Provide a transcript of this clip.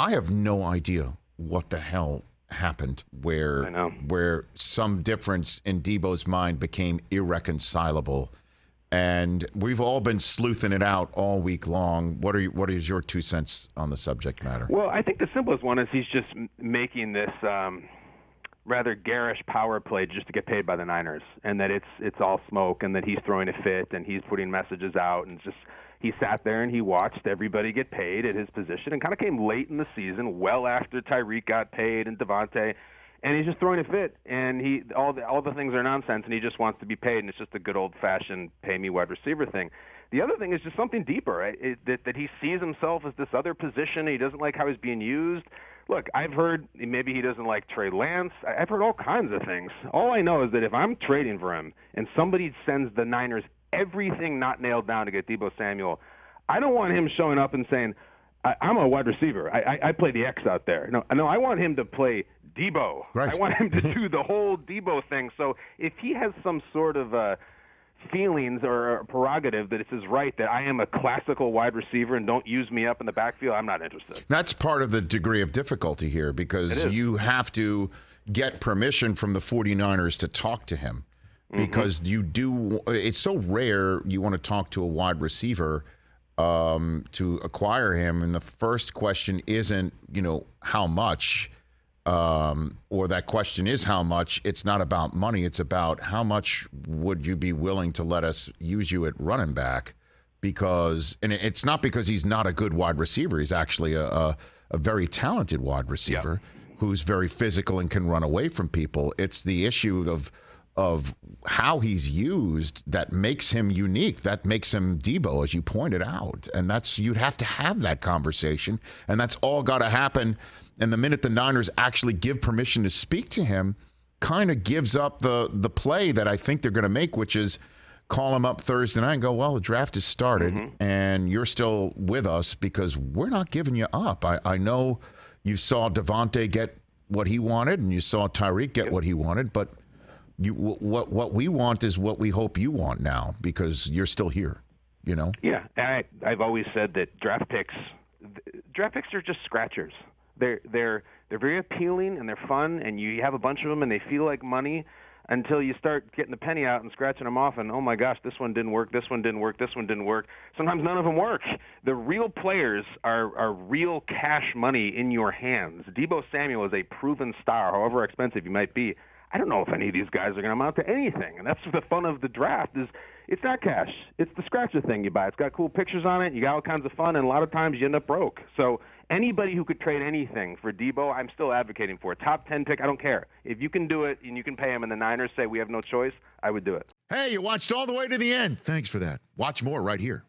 I have no idea what the hell happened where some difference in Deebo's mind became irreconcilable. And we've all been sleuthing it out all week long. What is your 2 cents on the subject matter? Well, I think the simplest one is he's just making this rather garish power play just to get paid by the Niners, and that it's all smoke, and that he's throwing a fit, and he's putting messages out, and just he sat there and he watched everybody get paid at his position, and kind of came late in the season, well after Tyreek got paid and Devontae. And he's just throwing a fit, and all the things are nonsense, and he just wants to be paid, and it's just a good old-fashioned pay-me wide receiver thing. The other thing is just something deeper, right? That he sees himself as this other position, and he doesn't like how he's being used. Look, I've heard maybe he doesn't like Trey Lance. I've heard all kinds of things. All I know is that if I'm trading for him and somebody sends the Niners everything not nailed down to get Deebo Samuel, I don't want him showing up and saying, I'm a wide receiver. I play the X out there. No, I want him to play Deebo. Right. I want him to do the whole Deebo thing. So if he has some sort of feelings or prerogative that it's his right that I am a classical wide receiver and don't use me up in the backfield, I'm not interested. That's part of the degree of difficulty here, because you have to get permission from the 49ers to talk to him, because it's so rare you want to talk to a wide receiver to acquire him, and the first question isn't, how much, or that question is how much. It's not about money. It's about how much would you be willing to let us use you at running back, and it's not because he's not a good wide receiver. He's actually a very talented wide receiver who's very physical and can run away from people. It's the issue of how he's used that makes him unique, that makes him Deebo, as you pointed out. And you'd have to have that conversation, and that's all got to happen. And the minute the Niners actually give permission to speak to him, kind of gives up the play that I think they're going to make, which is call him up Thursday night and go, well, the draft has started, and you're still with us because we're not giving you up. I know you saw Devontae get what he wanted, and you saw Tyreek get what he wanted, but what we want is what we hope you want now, because you're still here, Yeah, I've always said that draft picks are just scratchers. They're very appealing and they're fun, and you have a bunch of them and they feel like money until you start getting the penny out and scratching them off, and oh my gosh, this one didn't work, this one didn't work, this one didn't work. Sometimes none of them work. The real players are real cash money in your hands. Deebo Samuel is a proven star, however expensive he might be. I don't know if any of these guys are going to amount to anything, and that's the fun of the draft. Is it's not cash. It's the scratcher thing you buy. It's got cool pictures on it. You got all kinds of fun, and a lot of times you end up broke. So anybody who could trade anything for Deebo, I'm still advocating for. Top 10 pick, I don't care. If you can do it and you can pay him and the Niners say we have no choice, I would do it. Hey, you watched all the way to the end. Thanks for that. Watch more right here.